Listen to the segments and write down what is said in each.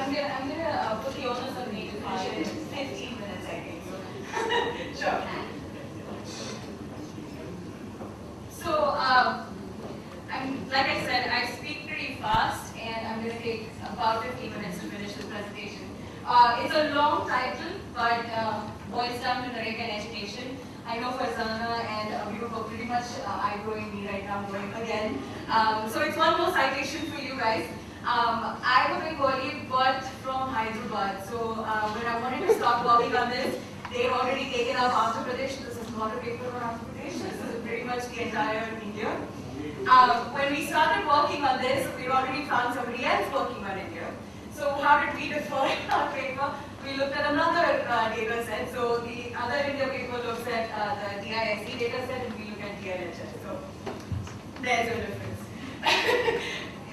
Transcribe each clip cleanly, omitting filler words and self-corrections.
I'm gonna put the onus on me to finish it in 15 minutes, I think. So. Sure. So, like I said, I speak pretty fast, and I'm going to take about 15 minutes to finish this presentation. It's a long title, but boils down to Narega and education. I know Farzana and you were pretty much eyeballing me right now, going again. So it's one more citation for you guys. I was in Bengali, but from Hyderabad. So when I wanted to start working on this, they've already taken up Andhra Pradesh. This is not a paper on Andhra Pradesh. This is pretty much the entire India. When we started working on this, we already found somebody else working on India. So how did we define our paper? We looked at another data set. So the other India paper looks at the DISC data set, and we look at DLHS. So there's a difference.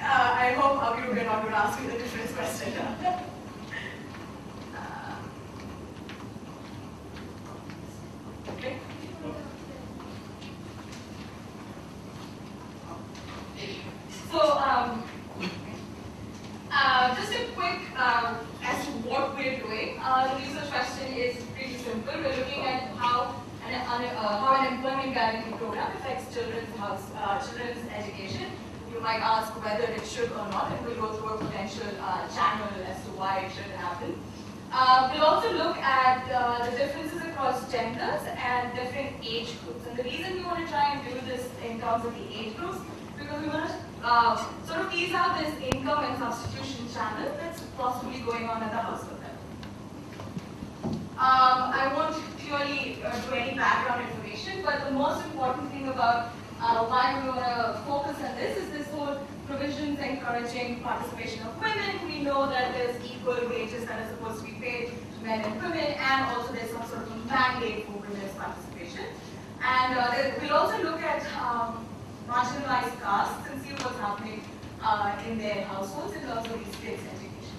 I hope Abhiru will not ask me the difference question. Okay. So, just a quick as to what we're doing. The research question is pretty simple. We're looking at how an employment guarantee program affects children's education. You might ask whether it should or not, and we'll go through a potential channel as to why it should happen. We'll also look at the differences across genders and different age groups. And the reason we want to try and do this in terms of the age groups, because we want to sort of tease out this income and substitution channel that's possibly going on at the household level. I won't clearly do any background information, but the most important thing about why we want to focus on this is this whole provisions encouraging participation of women. We know that there's equal wages that are supposed to be paid to men and women, and also there's some sort of a mandate for women's participation. And we'll also look at marginalized castes and see what's happening in their households in terms of these kids' education.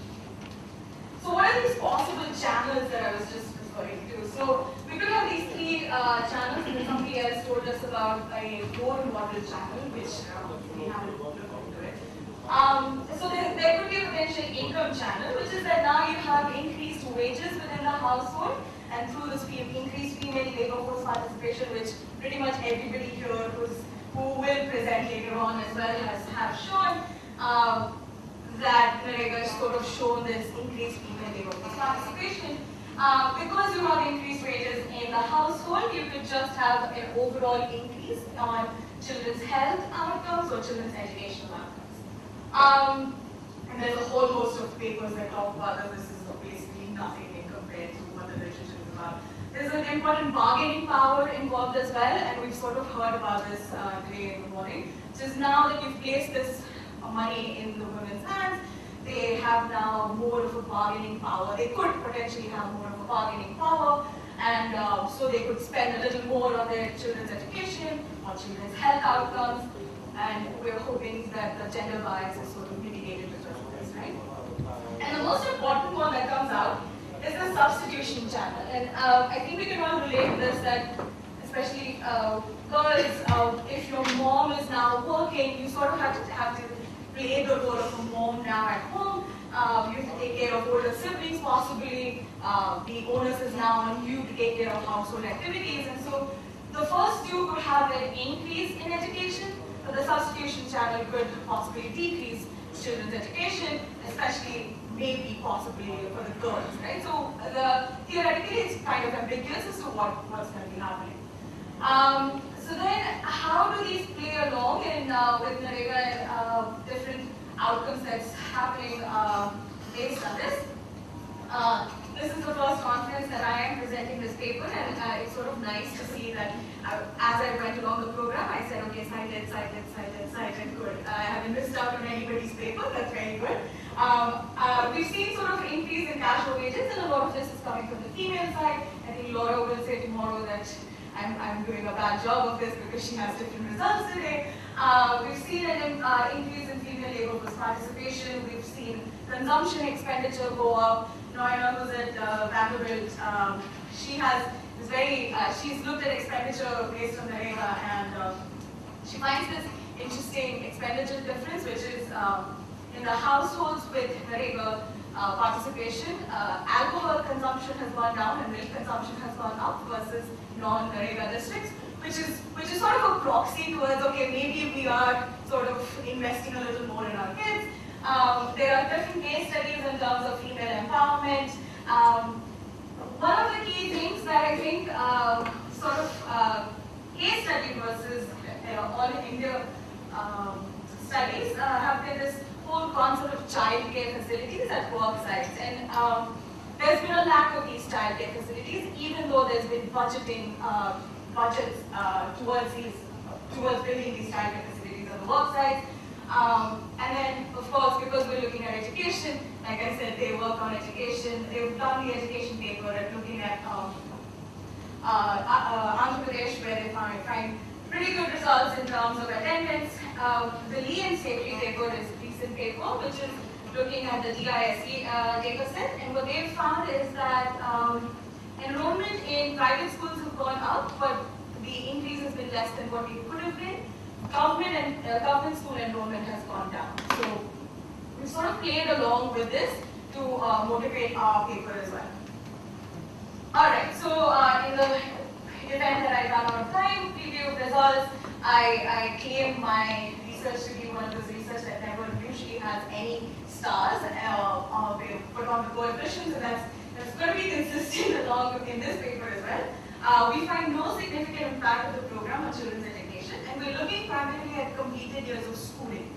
So what are these possible channels that I was just referring to? So we could have these three channels, and somebody else told us about a role model channel, which we haven't looked into it. So there could be a potential income channel, which is that now you have increased wages within the household, and through this increased female labor force participation, which pretty much everybody here who will present later on as well have shown, that Narega has sort of shown this increased female labor force participation. Because you have increased wages in the household, you could just have an overall increase on children's health outcomes or children's educational outcomes. And there's a whole host of papers that talk about that this is basically nothing compared to what the literature is about. There's an important bargaining power involved as well, and we've sort of heard about this today in the morning. So now that you've placed this money in the women's hands, they have now more of a bargaining power. They could potentially have more of a bargaining power, and so they could spend a little more on their children's education, on children's health outcomes, and we're hoping that the gender bias is sort of mitigated because of this, right? And the most important one that comes out is the substitution channel. And I think we can all relate to this, that especially girls, if your mom is now working, you sort of have to play the role of a mom now at home. You have to take care of older siblings possibly. The onus is now on you to take care of household activities. And so the first two could have an increase in education, but the substitution channel could possibly decrease children's education, especially maybe possibly for the girls, right? So theoretically it's kind of ambiguous as to what's going to be happening. So then, how do these play along in with Narega and different outcomes that's happening based on this? This is the first conference that I am presenting this paper, and it's sort of nice to see that as I went along the program, I said, okay, cited, good. I haven't missed out on anybody's paper, that's very good. We've seen sort of increase in casual wages, and a lot of this is coming from the female side. I think Laura will say tomorrow that I'm doing a bad job of this because she has different results today. We've seen an increase in female labor force participation. We've seen consumption expenditure go up. Noina, who's at Vanderbilt, she's looked at expenditure based on Narega, and she finds this interesting expenditure difference, which is in the households with Narega, participation. Alcohol consumption has gone down and milk consumption has gone up versus non-Narega districts, which is sort of a proxy towards, okay, maybe we are sort of investing a little more in our kids. There are different case studies in terms of female empowerment. One of the key things that I think case study versus all India studies have been this whole concept of child care facilities at work sites. And there's been a lack of these child care facilities, even though there's been budgets towards building these child care facilities on the work sites. And then, of course, because we're looking at education, like I said, they work on education. They've done the education paper at looking at Andhra Pradesh, where they find pretty good results in terms of attendance. The Lee and Safety paper is a recent paper, which is looking at the Shrreyasee data set. And what they've found is that enrollment in private schools have gone up, but the increase has been less than what it could have been. Government school enrollment has gone down. So we sort of played along with this to motivate our paper as well. Alright, so in the event that I run out of time, preview of results, I claim my research to be one of those research that never usually has any stars we put on the coefficients, and that's going to be consistent along in this paper as well. We find no significant impact of the program on children's education, and we're looking primarily at completed years of schooling.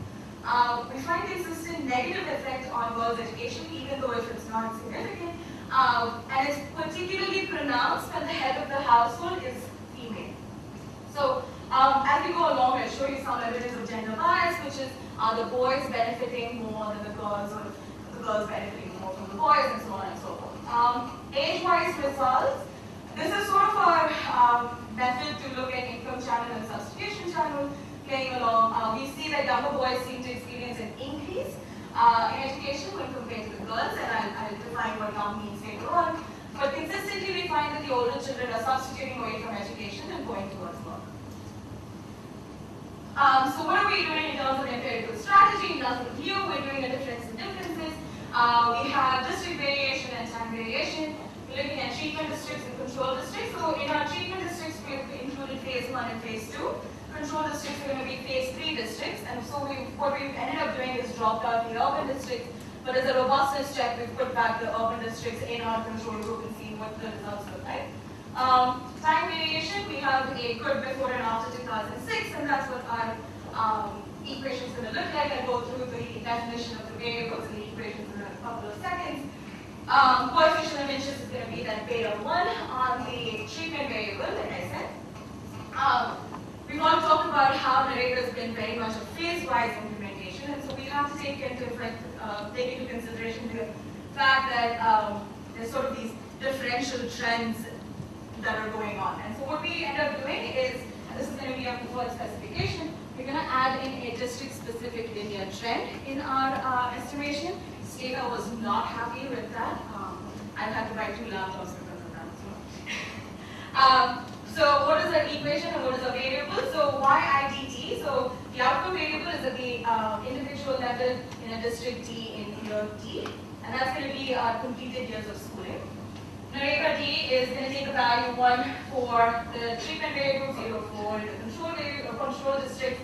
We find consistent negative effect on girls' education, even though if it's not significant, and it's particularly pronounced when the head of the household is female. So as we go along, I'll show you some evidence of gender bias, which is are the boys benefiting more than the girls, or the girls benefiting more from the boys, and so on and so forth. Age-wise results. This is sort of our method to look at income channel and substitution channel playing along. We see that younger boys seem to experience an increase in education when compared to the girls, and I'll define what young means later on. But consistently, we find that the older children are substituting away from education and going towards work. So what are we doing in terms of empirical strategy? In terms of view, we're doing a difference in differences. We have district variation and time variation. We're looking at treatment districts and control districts. So in our treatment districts, we've included phase 1 and phase 2. Control districts are going to be phase 3 districts. And so what we've ended up doing is dropped out the urban districts. But as a robustness check, we've put back the urban districts in our control group and seen what the results look like. Time variation, we have a good before and after 2006, and that's what our equation is going to look like. I'll go through the definition of the variables and the equations in a couple of seconds. Coefficient of interest is going to be that beta 1 on the treatment variable, like I said. We want to talk about how Narega has been very much a phase-wise implementation, and so we have to take into consideration the fact that there's sort of these differential trends that are going on. And so what we end up doing is, and this is going to be our preferred specification, we're going to add in a district-specific linear trend in our estimation. Stata was not happy with that. I've had to buy 2 laptops because of that as well. So what is our equation and what is our variable? So YIDT, so the outcome variable is at the individual level in a district D in year D, and that's going to be our completed years of schooling. Narega D is going to take a value 1 for the treatment variable, 0 for the control district.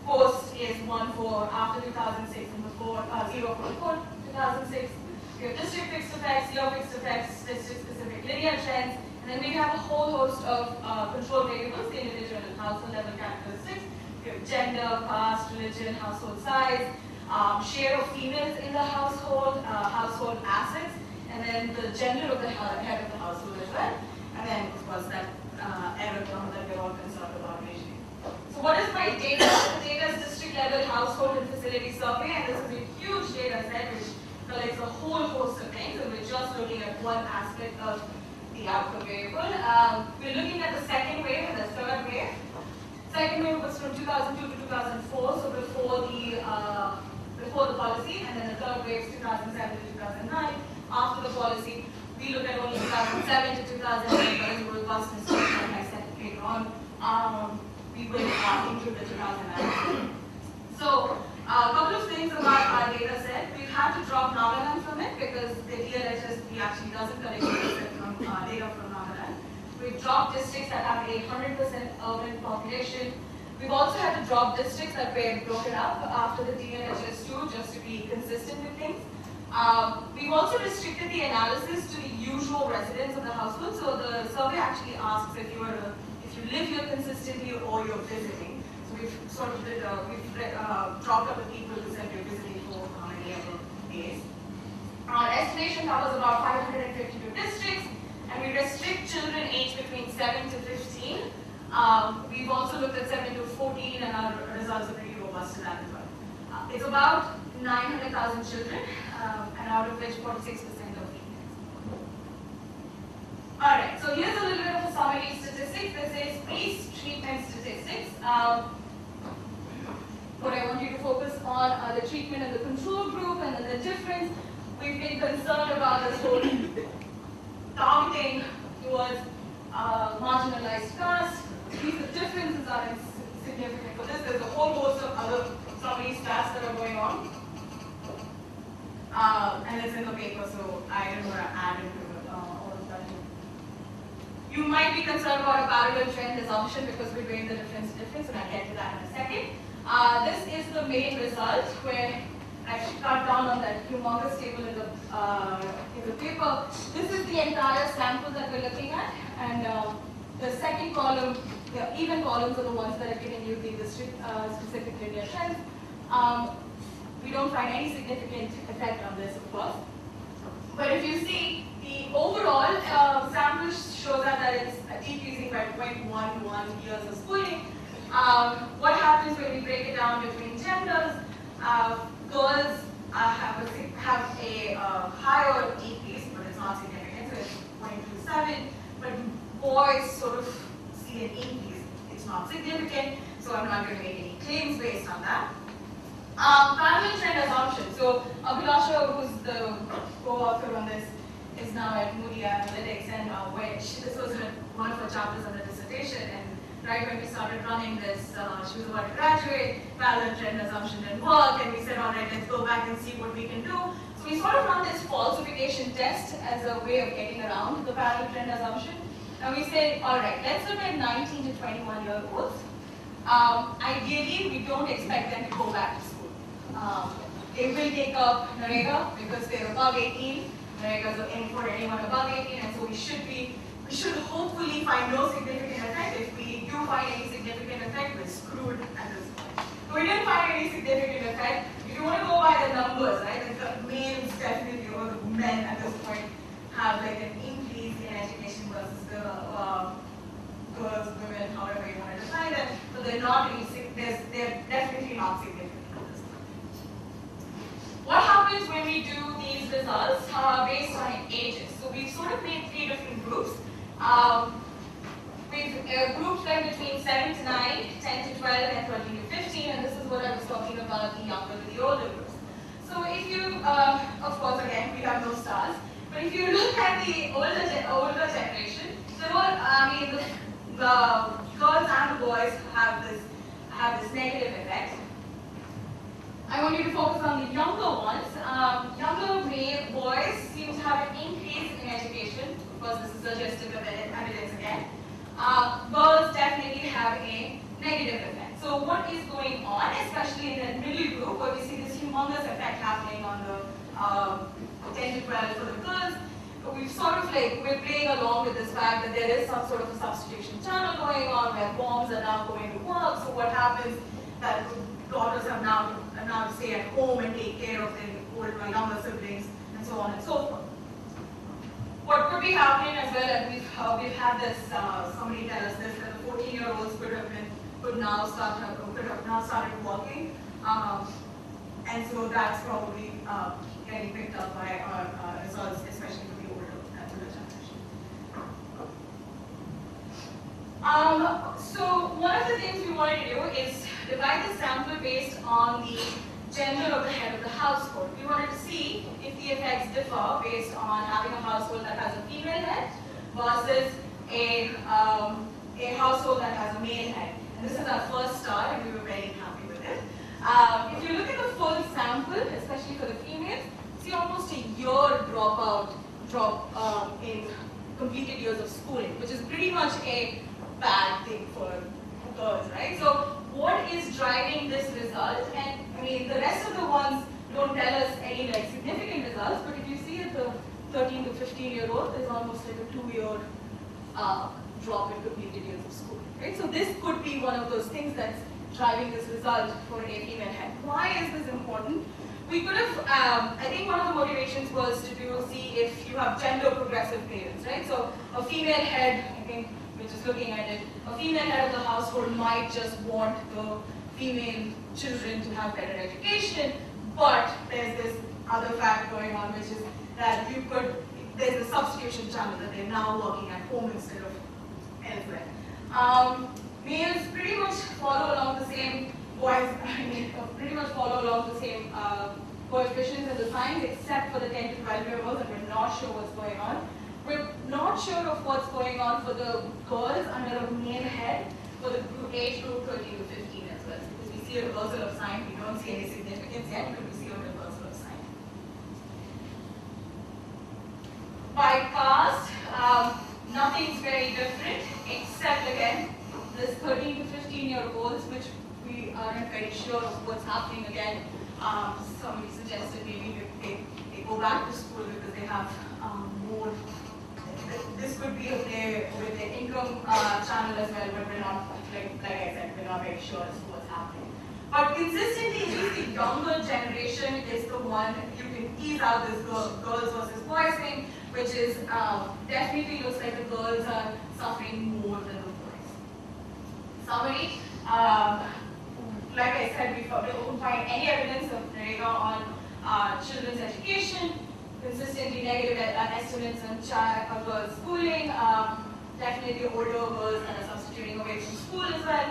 Post is 1 for after 2006 and before 0 for before 2006. We have district fixed effects, year fixed effects, district specific linear trends, and then we have a whole host of control variables, the individual and household level characteristics. We have gender, caste, religion, household size, share of females in the household, household assets, and then the gender of the head of the household as well. And then, of course, that error term that we're all concerned about usually. So what is my data? The data is district level household and facility survey, and this is a huge data set which collects a whole host of things, and we're just looking at one aspect of the outcome variable. We're looking at the second wave and the third wave. Second wave was from 2002 to 2004, so before the policy, and then the third wave is 2007 to 2009. After the policy, we look at only 2007 to 2008, but as a robustness check, like I said later on, we will include the 2009. So, a couple of things about our data set. We've had to drop Nagaland from it because actually doesn't collect data from Nagaland. We've dropped districts that have a 100% urban population. We've also had to drop districts that were broken up after the DNHS2 just to be consistent with things. We've also restricted the analysis to the usual residents of the household. So the survey actually asks if you live here consistently or you're visiting. So we've sort of dropped up the people who said you're visiting for how many ever days. Our estimation covers about 552 districts, and we restrict children aged between 7 to 15. We've also looked at 7 to 14, and our results are pretty robust to that as well. It's about 900,000 children, and out of which 46% are females. All right, so here's a little bit of a summary statistics. This is pre-treatment statistics. What I want you to focus on are the treatment and the control group, and then the difference. We've been concerned about this whole targeting towards marginalized caste. These differences are significant for this. There's a whole host of other summary stats that are going on. And it's in the paper, so I didn't want to add into all of that. You might be concerned about a parallel trend assumption because we're doing the difference, and I'll get to that in a second. This is the main result where I cut down on that humongous table in the paper. This is the entire sample that we're looking at, and the second column, the even columns are the ones that are giving you the district specific linear trends. We don't find any significant effect on this, of course. But if you see, the overall sample shows that it's decreasing by 0.11 years of schooling. What happens when we break it down between genders? Girls have a higher decrease, but it's not significant, so it's 0.27. But boys sort of see an increase. It's not significant, so I'm not going to make any claims based on that. Parallel trend assumption. So Abhilasha, who's the co-author on this, is now at Moody Analytics, and this was one of her chapters on the dissertation. And right when we started running this, she was about to graduate, parallel trend assumption didn't work, and we said, all right, let's go back and see what we can do. So we sort of run this falsification test as a way of getting around the parallel trend assumption. And we said, all right, let's look at 19 to 21-year-olds. Ideally, we don't expect them to go back to school. They will take up Narega because they're above 18. Narega is in for anyone above 18, and so we should hopefully find no significant effect. If we do find any significant effect, we're screwed at this point. So we didn't find any significant effect. If you want to go by the numbers, right, like the males definitely, or the men at this point, have like an increase in education versus the girls, women, however you want to define them, but they're not really, they're definitely not significant at this point. What happens when we do these results based on ages? So we've sort of made 3 different groups. We've grouped them between 7 to 9, 10 to 12, and 13 to 15, and this is what I was talking about, the younger to the older groups. So if you, of course, again, we have no stars, but if you look at the older generation, the girls and the boys have this negative effect. I want you to focus on the younger ones. Younger male boys seem to have an increase in education. Of course, this is suggestive of evidence again. Girls definitely have a negative effect. So what is going on, especially in the middle group, where we see this humongous effect happening on the 10 to 12 for the girls? We've sort of we're playing along with this fact that there is some sort of a substitution channel going on where moms are now going to work. So what happens that daughters have now to stay at home and take care of their older, younger siblings, and so on and so forth. What could be happening as well, and we've had this, somebody tell us this, that the 14-year-olds could have now started working, and so that's probably getting picked up by our results, especially for the older generation. So one of the things we wanted to do is divide the sample based on the gender of the head of the household. We wanted to see if the effects differ based on having a household that has a female head versus a household that has a male head. And this is our first start, and we were very happy with it. If you look at the full sample, especially for the females, see almost a year dropout drop in completed years of schooling, which is pretty much a bad thing for girls, right? So what is driving this result? And I mean, the rest of the ones don't tell us any like significant results, but if you see at the 13 to 15-year-old, there's almost like a 2-year drop in completed years of school, right? So this could be one of those things that's driving this result for a female head. Why is this important? We could have, I think one of the motivations was to see if you have gender progressive parents, right? So a female head, I think we're just looking at it, a female head of the household might just want the female children to have better education, but there's this other fact going on, which is that you could, there's a substitution channel that they're now working at home instead of elsewhere. Males pretty much follow along the same pretty much follow along the same coefficients and the signs, except for the 10 to 12-year-olds, and we're not sure what's going on. We're not sure of what's going on for the girls under a male head for the age group 13 to 15 as well, because we see a reversal of sign. We don't see any significance yet, but we see a reversal of sign. By caste, nothing's very different, except again, this 13 to 15-year-olds, which we aren't very sure of what's happening again. Somebody suggested maybe they go back to school because they have more. This could be with their income channel as well, but we're not, like I said, we're not very sure as to what's happening. But consistently, at least the younger generation is the one you can tease out this girls versus boys thing, which is definitely looks like the girls are suffering more than the boys. Summary. Like I said before, we don't find any evidence of Narega on children's education, consistently negative estimates on girls' schooling, definitely older girls that are substituting away from school as well,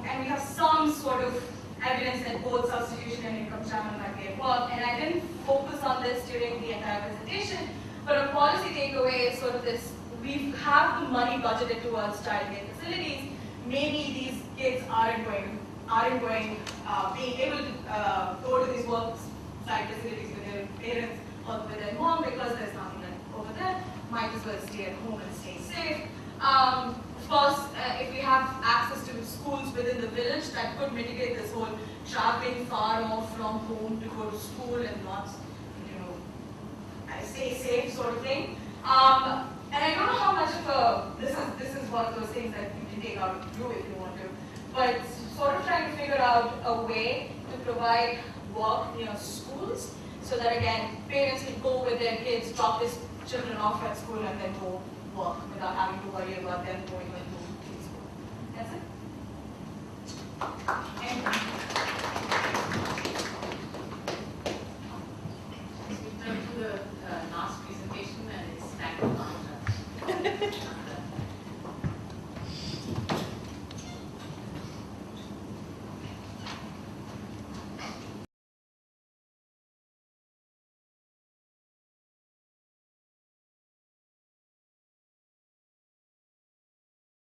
and we have some sort of evidence that both substitution and income channel might be at work, and I didn't focus on this during the entire presentation, but a policy takeaway is sort of this: we have the money budgeted towards childcare facilities. Maybe these kids aren't being able to go to these work site facilities with their parents or with their mom because there's nothing over there. Might as well stay at home and stay safe. Of course, if we have access to schools within the village, that could mitigate this whole traveling far off from home to go to school and not, stay safe sort of thing. And I don't know how much of this is one of those things that you can take out of you if you want to, but sort of trying to figure out a way to provide work near schools so that again parents can go with their kids, drop their children off at school, and then go work without having to worry about them going to school. That's it. And we turn to the last presentation, and it's back to